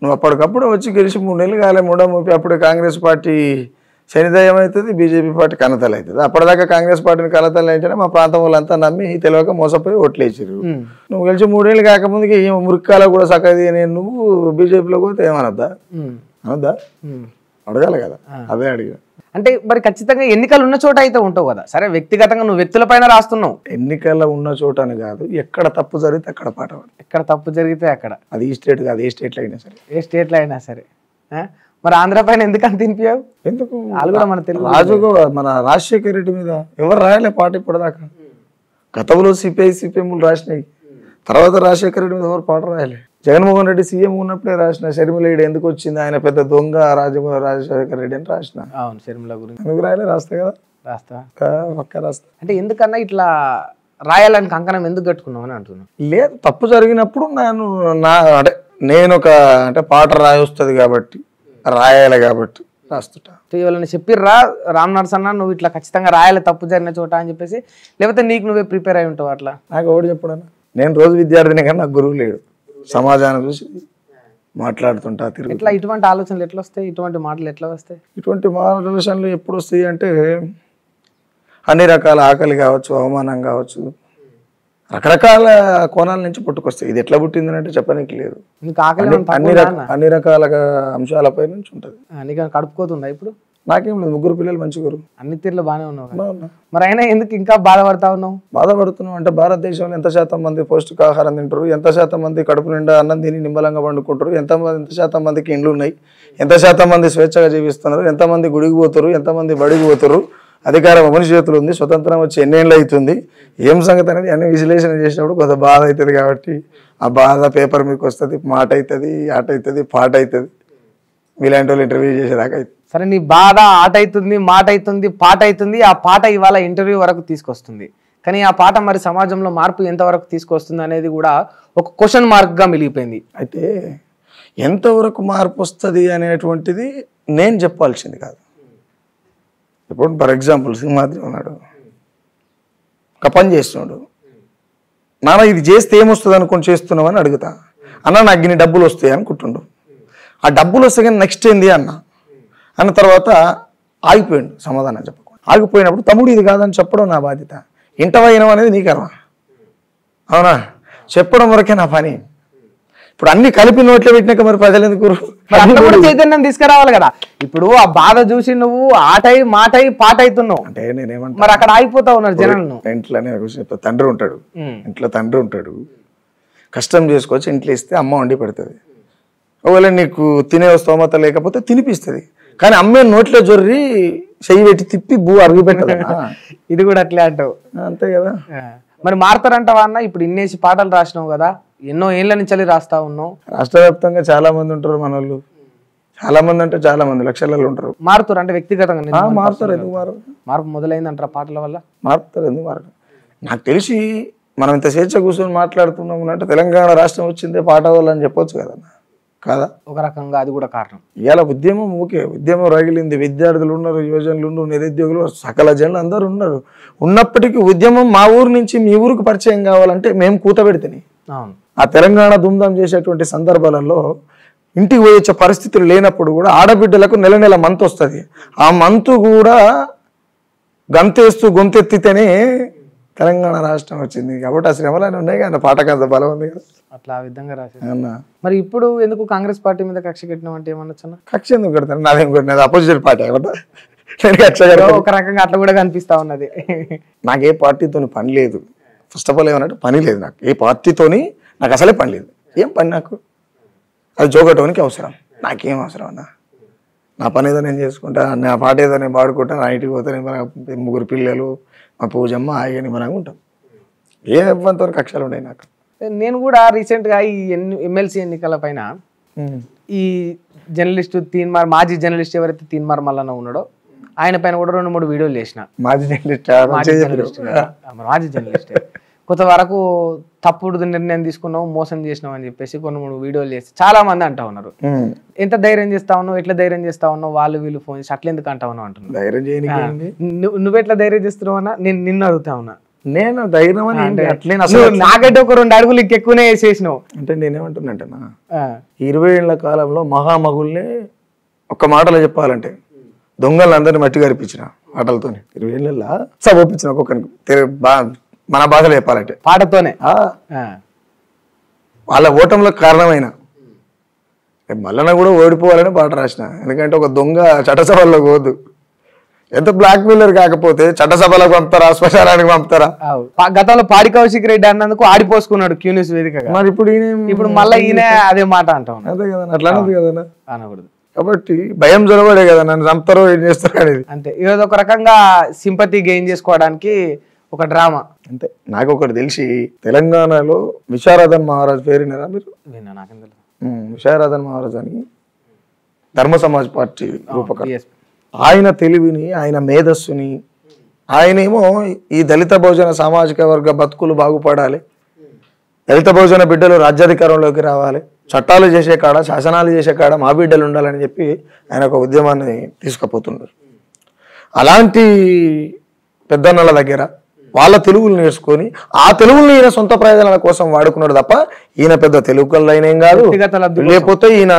నువ్వు అప్పటికప్పుడు వచ్చి గెలిచి 3 నెలలు కాలే 330 అప్పుడు కాంగ్రెస్ పార్టీ శనిదయం అవుతుంది, బీజేపీ పార్టీ కనతలు అవుతుంది. అప్పటిదాకా కాంగ్రెస్ పార్టీని కనతలు అయితేనే మా ప్రాంతం వాళ్ళంతా నమ్మి తెలియక మోసపోయి ఓట్లేసారు. నువ్వు గెలిచి 3 ఏళ్ళు కాకముందుకి ఏం మురికాల కూడా సక్కది నేను నువ్వు బీజేపీలో పోతే ఏమనొద్దా? అనొద్దా? అడగాలి కదా, అదే అడిగా. అంటే మరి ఖచ్చితంగా ఎన్నికలు ఉన్న చోట అయితే ఉంటావు కదా. సరే వ్యక్తిగతంగా నువ్వు వ్యక్తుల పైన రాస్తున్నావు. ఎన్నికల్లో ఉన్న చోట అని కాదు, ఎక్కడ తప్పు జరిగితే అక్కడ పాట పాడు. ఎక్కడ తప్పు జరిగితే అక్కడ. అది ఈ స్టేట్ కాదు, ఏ స్టేట్లో అయినా సరే. ఏ స్టేట్లో అయినా సరే. మరి ఆంధ్ర పైన ఎందుకు అంత తినిపించావు? ఎందుకు? వాళ్ళు కూడా మన తెలుగు రాజుకు మన రాజశేఖర రెడ్డి మీద ఎవరు రాయలే పాట ఇప్పటిదాకా. గతంలో సిపిఎంలు రాసినాయి, తర్వాత రాజశేఖర రెడ్డి మీద ఎవరు పాట రాయలే. జగన్మోహన్ రెడ్డి సీఎం ఉన్నప్పుడే రాసిన షర్మిల ఎందుకు వచ్చింది, ఆయన పెద్ద దొంగ రాజశేఖర రెడ్డి అని రాసిన. అవును, షర్మిల గురించి ఎందుకు రాయలే? రాస్తా కదా, రాస్తా పక్క రాస్తా. అంటే ఎందుకన్నా ఇట్లా రాయాలని కంకణం ఎందుకు కట్టుకున్నావు అని అంటున్నాను. లేదు, తప్పు జరిగినప్పుడు అంటే నేను ఒక అంటే పాట రాయొస్తుంది కాబట్టి రాయాలి కాబట్టి రాస్తుంటా. ఇవాళ చెప్పిర్రా రామ్ నరసన్న నువ్వు ఇట్లా ఖచ్చితంగా రాయాలి తప్పు జరిగిన చోట అని చెప్పేసి, లేకపోతే నీకు నువ్వే ప్రిపేర్ అయి ఉంటావు అట్లా? నాకు ఎవడు చెప్పడన్నా, నేను రోజు విద్యార్థిని కానీ నాకు గురువు లేడు. సమాజాన్ని చూసి మాట్లాడుతుంటా తిరుగు. ఇట్లా ఇటువంటి ఆలోచనలు ఎట్లా వస్తాయి, ఇటువంటి మాటలు ఎట్లా వస్తాయి? ఇటువంటి ఆలోచనలు ఎప్పుడు వస్తాయి అంటే అన్ని రకాల ఆకలి కావచ్చు, అవమానం కావచ్చు, రకరకాల కోణాల నుంచి పుట్టుకొస్తాయి. ఇది ఎట్లా పుట్టింది అంటే చెప్పడానికి లేదు. అన్ని రకాల అంశాలపై నుంచి ఉంటుంది. నీకు కడుపుకోతుందా ఇప్పుడు? నాకేం లేదు, 3 పిల్లలు మంచిగా అన్ని తీరులో బాగానే ఉన్నావు. మరి అయినా ఎందుకు ఇంకా బాధపడతా ఉన్నావు? బాధపడుతున్నావు అంటే భారతదేశంలో ఎంత శాతం మంది పౌష్టికాహారం తింటారు, ఎంత శాతం మంది కడుపు నిండా అన్నం తిని నిమ్మలంగా పండుకుంటారు, ఎంత శాతం మందికి ఇండ్లు ఉన్నాయి, ఎంత శాతం మంది స్వేచ్ఛగా జీవిస్తున్నారు, ఎంతమంది గుడికి పోతారు, ఎంతమంది బడికి పోతారు, అధికారం మనిషి చేతులు ఉంది, స్వతంత్రం వచ్చి ఎన్నేళ్ళు అవుతుంది, ఏం సంగతి అనేది అన్ని విశ్లేషణ చేసినప్పుడు కొంత బాధ అవుతుంది. కాబట్టి ఆ బాధ పేపర్ మీకు వస్తుంది, మాట అవుతుంది, ఆట అవుతుంది, పాట అవుతుంది. మీలాంటి వాళ్ళు ఇంటర్వ్యూ చేసేదాకా అవుతుంది. సరే, నీ బాధ ఆట అవుతుంది, మాట అవుతుంది, పాట అవుతుంది. ఆ పాట ఇవాళ ఇంటర్వ్యూ వరకు తీసుకొస్తుంది. కానీ ఆ పాట మరి సమాజంలో మార్పు ఎంతవరకు తీసుకొస్తుంది అనేది కూడా ఒక క్వశ్చన్ మార్క్గా మిగిలిపోయింది. అయితే ఎంతవరకు మార్పు వస్తుంది అనేటువంటిది నేను చెప్పాల్సింది కాదు. ఇప్పుడు ఫర్ ఎగ్జాంపుల్ సింహాద్రి ఉన్నాడు, ఒక పని చేస్తున్నాడు, నాన్న ఇది చేస్తే ఏమొస్తుంది అనుకుని చేస్తున్నావు అని అడుగుతా. అన్న నాకు ఇన్ని డబ్బులు వస్తాయి అనుకుంటుండు. ఆ డబ్బులు వస్తే కానీ నెక్స్ట్ ఏంది అన్న తర్వాత ఆగిపోయాడు, సమాధానం చెప్పకుండా. ఆగిపోయినప్పుడు తమ్ముడు ఇది కాదని చెప్పడం నా బాధ్యత. ఇంటవైనం అనేది నీ కర్మ, అవునా? చెప్పడం వరకే నా పని. ఇప్పుడు అన్ని కలిపి నోట్లో పెట్టినాక మరి ప్రజలు ఎందుకు చైతన్యం తీసుకురావాలి కదా? ఇప్పుడు ఆ బాధ చూసి నువ్వు ఆటై మాటై పాట అవుతున్నావు అంటే నేనేమంటా, మరి అక్కడ ఆగిపోతా ఉన్నారు జనాలను. ఇంట్లోనే తండ్రి ఉంటాడు, ఇంట్లో తండ్రి ఉంటాడు, కష్టం చేసుకొచ్చి ఇంట్లో ఇస్తే అమ్మ వండి పెడుతుంది. ఒకవేళ నీకు తినే స్తోమత లేకపోతే తినిపిస్తుంది. కానీ అమ్మే నోట్లో జొర్రి చెయ్యి పెట్టి తిప్పి అరుగు పెట్టదు. ఇది కూడా అట్లే అంటావు, అంతే కదా? మరి మారుతారంటావా అన్న? ఇప్పుడు ఇన్నేసి పాటలు రాసినావు కదా, ఎన్నో ఏళ్ళ నుంచి రాస్తా ఉన్నావు. రాష్ట్ర వ్యాప్తంగా చాలా మంది ఉంటారు మన వాళ్ళు, చాలా మంది అంటే చాలా మంది లక్షలలో ఉంటారు. మారుతారు అంటే వ్యక్తిగతంగా మారుతారు. ఎందుకు మార్పు మొదలైందంటారా పాటల వల్ల? మారుతారు. ఎందుకు మారు? నాకు తెలిసి మనం ఇంత స్వేచ్ఛ కూర్చొని మాట్లాడుతున్నాము అంటే తెలంగాణ రాష్ట్రం వచ్చిందే పాట వల్ల అని చెప్పొచ్చు కదన్నా, కాదా? ఒక రకంగా అది కూడా కారణం. ఇవాళ ఉద్యమం ఓకే, ఉద్యమం రగిలింది, విద్యార్థులు ఉన్నారు, యువజనులు ఉన్నారు, నిరుద్యోగులు, సకల జనులు అందరూ ఉన్నారు. ఉన్నప్పటికీ ఉద్యమం మా ఊరు నుంచి మీ ఊరికి పరిచయం కావాలంటే మేము కూతబెడితేనే. ఆ తెలంగాణ దుమ్దాం చేసేటువంటి సందర్భాలలో ఇంటికి పోయొచ్చే పరిస్థితులు లేనప్పుడు కూడా ఆడబిడ్డలకు నెల నెల మంత్ వస్తుంది. ఆ మంతు కూడా గంతేస్తూ గొంతెత్తితేనే తెలంగాణ రాష్ట్రం వచ్చింది. కాబట్టి ఆ శ్రమలు ఉన్నాయి కదా, పాటకంత బలం ఉంది కదా, అట్లా ఆ విధంగా రాసి. మరి ఇప్పుడు ఎందుకు కాంగ్రెస్ పార్టీ మీద కక్ష కట్టినావు అంటే ఏమన్నా? కక్ష ఎందుకు కడతాను? నాది అపోజిట్ పార్టీ ఏమన్నా, ఒక రకంగా అట్లా కూడా కనిపిస్తా ఉన్నది. నాకు ఏ పార్టీతో పని లేదు. ఫస్ట్ ఆఫ్ ఆల్ ఏమన్నట్టు పని లేదు నాకు, ఏ పార్టీతోని నాకు అసలే పని లేదు. ఏం పని నాకు? అది జోగటోనికి అవసరం, నాకేం అవసరం అన్నా? నా పని ఏదో నేను చేసుకుంటా, నా పాట ఏదో నేను పాడుకుంటా, నా ఇంటికి పోతే మన 3 పిల్లలు, మా పూజమ్మ ఆయన మనకు ఉంటాం. ఏ ఇవ్వంతో కక్షలు ఉన్నాయి నాకు. నేను కూడా రీసెంట్గా ఈ ఎమ్మెల్సీ ఎన్నికల పైన ఈ జర్నలిస్టు మాజీ జర్నలిస్ట్ ఎవరైతే తీన్మార్ మల్లన్న ఉన్నాడో ఆయన పైన కూడా 2-3 వీడియోలు చేసిన. మాజీ జర్నలిస్ట్ కొంతవరకు తప్పుడు నిర్ణయం తీసుకున్నావు, మోసం చేసినావు అని చెప్పేసి 2-3 వీడియోలు చేసి చాలా మంది అంటా ఉన్నారు. ఎంత ధైర్యం చేస్తా ఉన్నావు, ఎట్లా ధైర్యం చేస్తా ఉన్నావు, వాళ్ళు వీళ్ళు ఫోన్ చేసి అట్లా ఎందుకు అంటా ఉన్నావు అంటున్నావు. ధైర్యం చేయని నువ్వెట్లా ధైర్యం చేస్తున్నావు అన్నా నేను నిన్ను అడుగుతా ఉన్నా. నేను ధైర్యం అని అంటే అట్లే నువ్వు నాకంటే ఒక 2 అడుగులు ఎక్కువనే వేసేసినావు. అంటే నేనేమంటున్నాంటే 20 ఏళ్ల కాలంలో మహామగుల్ని ఒక్క మాటలో చెప్పాలంటే దొంగలందరినీ మట్టి గరిపించిన ఆటలతో 20 ఏళ్ళ సభ ఒప్పించిన ఒక్కొక్కరికి మన భాషలో చెప్పాలంటే పాటతోనే. వాళ్ళ ఓటంలో కారణమైన మల్లన్న కూడా ఓడిపోవాలని పాట రాసిన. ఎందుకంటే ఒక దొంగ చట్టసభల్లో పోదు. ఎంత బ్లాక్ మెయిలర్ కాకపోతే చట్టసభలకు పంపుతారా, శ్మశానానికి పంపుతారా? గతంలో పాడి కౌశిక్ రెడ్డి అన్నందుకు ఆడిపోసుకున్నాడు క్యూ న్యూస్ వేదికగా. మరి ఇప్పుడు మళ్ళీ ఈయన అదే మాట అంటాం. అదే కదా, అట్లా అన్నది కదా అనకూడదు. కాబట్టి భయం జొరబడే కదా, నన్ను చంపుతారో ఏం చేస్తారో అనేది. అంతే, ఈరోజు ఒక రకంగా సింపతి గెయిన్ చేసుకోవడానికి ఒక డ్రామా. అంతే. నాకు ఒకటి తెలిసి తెలంగాణలో విశారదన్ మహారాజ్ పేరున్నారా మీరు? విన్నా, నాకేం తెలుసు. విశారదన్ మహారాజ్ అని ధర్మ సమాజ్ పార్టీ రూపకర్త. ఆయన తెలివిని, ఆయన మేధస్సుని, ఆయనేమో ఈ దళిత బహుజన సామాజిక వర్గ బతుకులు బాగుపడాలి, దళిత బహుజన బిడ్డలు రాజ్యాధికారంలోకి రావాలి, చట్టాలు చేసే కాడ, శాసనాలు చేసే కాడ మా బిడ్డలు ఉండాలని చెప్పి ఆయన ఒక ఉద్యమాన్ని తీసుకుపోతున్నారు. అలాంటి పెద్దన్నల దగ్గర వాళ్ళ తెలుగులు నేర్చుకొని ఆ తెలుగుని ఈయన సొంత ప్రయోజనాల కోసం వాడుకున్నాడు తప్ప ఈయన పెద్ద తెలుగు కళ్ళైన ఏం కాదు, లేకపోతే ఈయన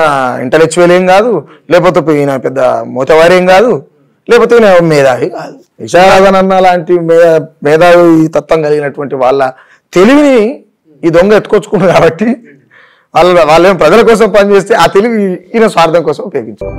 ఇంటలెక్చువల్ ఏం కాదు, లేకపోతే ఈయన పెద్ద మూతవారేం కాదు, లేకపోతే ఈయన మేధావి కాదు. విశారదన్ అన్న లాంటి మేధావి తత్వం కలిగినటువంటి వాళ్ళ తెలివిని ఈ దొంగ ఎత్తుకొచ్చుకున్నారు. కాబట్టి వాళ్ళేం ప్రజల కోసం పనిచేస్తే ఆ తెలివి ఈయన స్వార్థం కోసం ఉపయోగించారు.